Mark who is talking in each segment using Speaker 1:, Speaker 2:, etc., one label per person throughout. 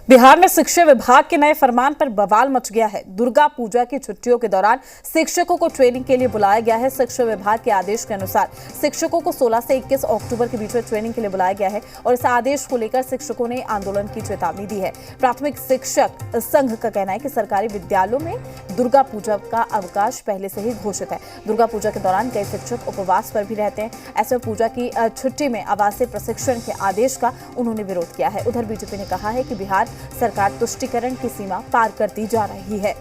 Speaker 1: बिहार में शिक्षा विभाग के नए फरमान पर बवाल मच गया है। दुर्गा पूजा की छुट्टियों के दौरान शिक्षकों को ट्रेनिंग के लिए बुलाया गया है। शिक्षा विभाग के आदेश के अनुसार शिक्षकों को 16 से 21 अक्टूबर के बीच में ट्रेनिंग के लिए बुलाया गया है और इस आदेश को लेकर शिक्षकों ने आंदोलन की चेतावनी दी है। प्राथमिक शिक्षक संघ का कहना है कि सरकारी विद्यालयों में दुर्गा पूजा का अवकाश पहले से ही घोषित है। दुर्गा पूजा के दौरान कई शिक्षक उपवास पर भी रहते हैं। ऐसे में पूजा की छुट्टी में आवासीय प्रशिक्षण के आदेश का उन्होंने विरोध किया है। उधर बीजेपी ने कहा है कि बिहार सरकार तुष्टीकरण की सीमा पार करती जा रही है।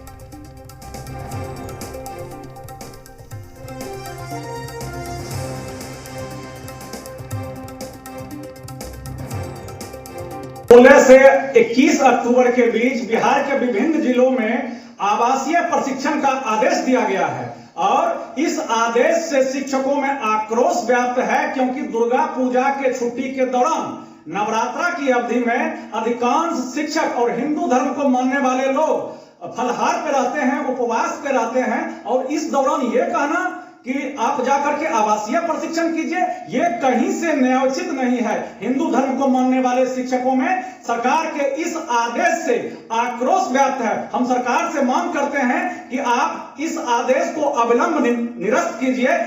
Speaker 2: से 21 अक्टूबर के बीच बिहार के विभिन्न जिलों में आवासीय प्रशिक्षण का आदेश दिया गया है और इस आदेश से शिक्षकों में आक्रोश व्याप्त है, क्योंकि दुर्गा पूजा के छुट्टी के दौरान नवरात्रा की अवधि में अधिकांश शिक्षक और हिंदू धर्म को मानने वाले लोग फलाहार पे रहते हैं, उपवास पे रहते हैं और इस दौरान ये कहना कि आप जाकर के आवासीय प्रशिक्षण कीजिए, ये कहीं से न्यायोचित नहीं है। हिंदू धर्म को मानने वाले शिक्षकों में सरकार के इस आदेश से आक्रोश व्याप्त है। हम सरकार से मांग करते हैं कि आप इस आदेश को अविलंब निरस्त कीजिए।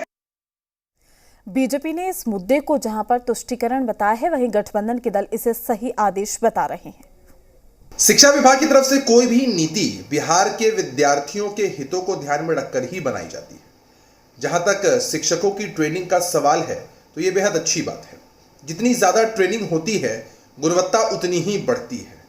Speaker 1: बीजेपी ने इस मुद्दे को जहां पर तुष्टीकरण बताया है, वहीं गठबंधन के दल इसे सही आदेश बता रहे हैं।
Speaker 3: शिक्षा विभाग की तरफ से कोई भी नीति बिहार के विद्यार्थियों के हितों को ध्यान में रखकर ही बनाई जाती है। जहां तक शिक्षकों की ट्रेनिंग का सवाल है तो ये बेहद अच्छी बात है। जितनी ज्यादा ट्रेनिंग होती है गुणवत्ता उतनी ही बढ़ती है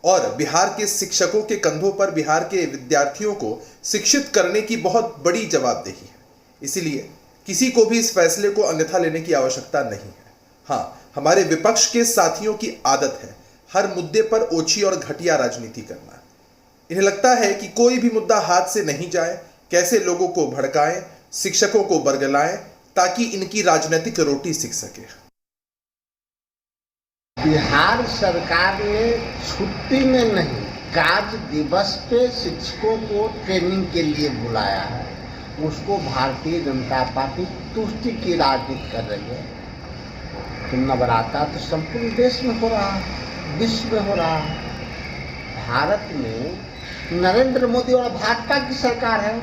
Speaker 3: और बिहार के शिक्षकों के कंधों पर बिहार के विद्यार्थियों को शिक्षित करने की बहुत बड़ी जवाबदेही है। इसीलिए किसी को भी इस फैसले को अन्यथा लेने की आवश्यकता नहीं है। हाँ, हमारे विपक्ष के साथियों की आदत है हर मुद्दे पर ओछी और घटिया राजनीति करना। इन्हें लगता है कि कोई भी मुद्दा हाथ से नहीं जाए, कैसे लोगों को भड़काएं, शिक्षकों को बरगलाएं ताकि इनकी राजनीतिक रोटी सिक सके।
Speaker 4: बिहार सरकार ने छुट्टी में नहीं, कार्य दिवस पे शिक्षकों को ट्रेनिंग के लिए बुलाया है। उसको भारतीय जनता पार्टी तुष्टि की राजनीति कर रही है। तो नवरात्रा तो संपूर्ण देश में हो रहा है, विश्व में हो रहा है। भारत में नरेंद्र मोदी और भाजपा की सरकार है,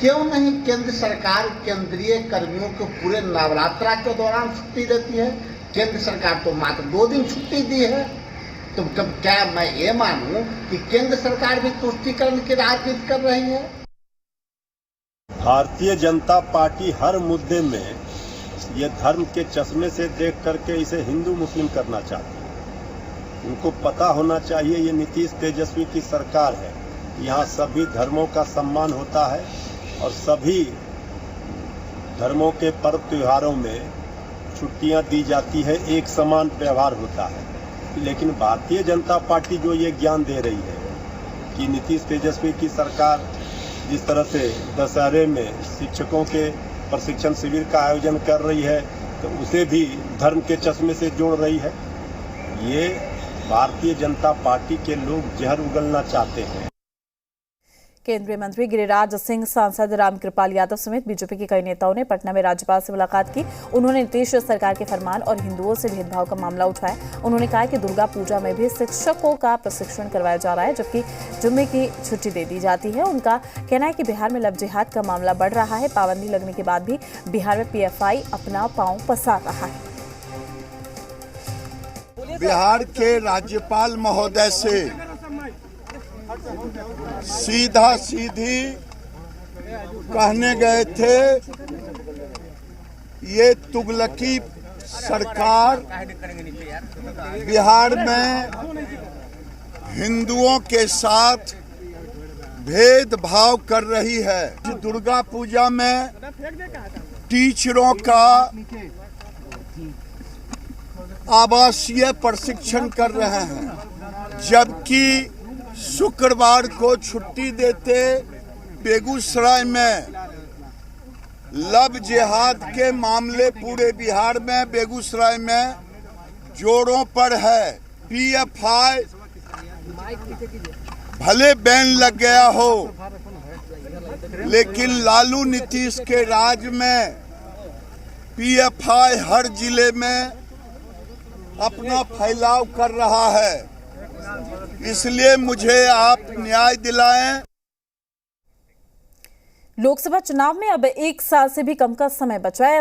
Speaker 4: क्यों नहीं केंद्र सरकार केंद्रीय कर्मियों को पूरे नवरात्रा के दौरान छुट्टी देती है। केंद्र सरकार तो मात्र 2 दिन छुट्टी दी है। तो तब क्या मैं ये मानूं कि केंद्र सरकार भी तुष्टीकरण की राजनीति कर रही है।
Speaker 5: भारतीय जनता पार्टी हर मुद्दे में ये धर्म के चश्मे से देख करके इसे हिंदू मुस्लिम करना चाहती है। उनको पता होना चाहिए ये नीतीश तेजस्वी की सरकार है। यहाँ सभी धर्मों का सम्मान होता है और सभी धर्मों के पर्व त्योहारों में छुट्टियां दी जाती है, एक समान व्यवहार होता है। लेकिन भारतीय जनता पार्टी जो ये ज्ञान दे रही है कि नीतीश तेजस्वी की सरकार जिस तरह से दशहरे में शिक्षकों के प्रशिक्षण शिविर का आयोजन कर रही है तो उसे भी धर्म के चश्मे से जोड़ रही है। ये भारतीय जनता पार्टी के लोग जहर उगलना चाहते हैं।
Speaker 1: केंद्रीय मंत्री गिरिराज सिंह, सांसद रामकृपाल यादव समेत बीजेपी के कई नेताओं ने पटना में राज्यपाल से मुलाकात की। उन्होंने नीतीश सरकार के फरमान और हिंदुओं से भेदभाव का मामला उठाया। उन्होंने कहा कि दुर्गा पूजा में भी शिक्षकों का प्रशिक्षण करवाया जा रहा है, जबकि जुम्मे की छुट्टी दे दी जाती है। उनका कहना है कि बिहार में लव जिहाद का मामला बढ़ रहा है। पाबंदी लगने के बाद भी बिहार में पीएफआई अपना पांव पसार रहा है।
Speaker 6: बिहार के राज्यपाल महोदय से सीधा सीधी कहने गए थे ये तुगलकी सरकार बिहार में हिंदुओं के साथ भेदभाव कर रही है। दुर्गा पूजा में टीचरों का आवासीय प्रशिक्षण कर रहे हैं, जबकि शुक्रवार को छुट्टी देते बेगूसराय में लव जिहाद के मामले पूरे बिहार में बेगूसराय में जोरों पर है। पीएफआई भले बैन लग गया हो, लेकिन लालू नीतीश के राज में पीएफआई हर जिले में अपना फैलाव कर रहा है। इसलिए मुझे आप न्याय दिलाएं।
Speaker 1: लोकसभा चुनाव में अब 1 साल से भी कम का समय बचा है।